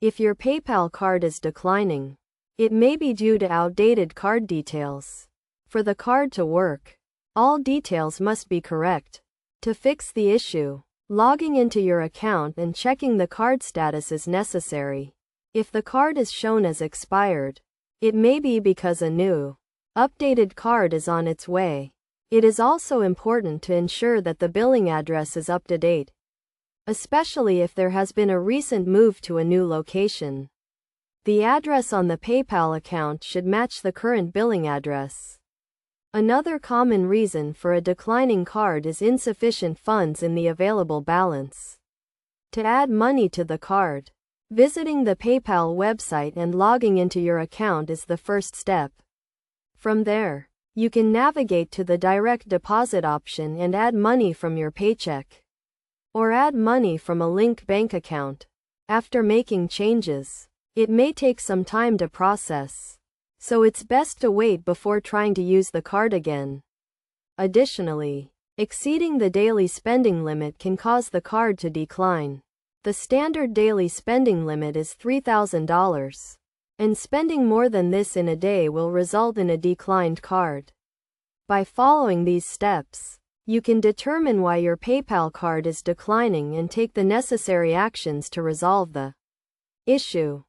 If your PayPal card is declining, it may be due to outdated card details. For the card to work, all details must be correct. To fix the issue, logging into your account and checking the card status is necessary. If the card is shown as expired, it may be because a new, updated card is on its way. It is also important to ensure that the billing address is up to date, especially if there has been a recent move to a new location. The address on the PayPal account should match the current billing address. Another common reason for a declining card is insufficient funds in the available balance. To add money to the card, visiting the PayPal website and logging into your account is the first step. From there, you can navigate to the direct deposit option and add money from your paycheck, or add money from a linked bank account. After making changes, it may take some time to process, so it's best to wait before trying to use the card again. Additionally, exceeding the daily spending limit can cause the card to decline. The standard daily spending limit is $3,000, and spending more than this in a day will result in a declined card. By following these steps, you can determine why your PayPal card is declining and take the necessary actions to resolve the issue.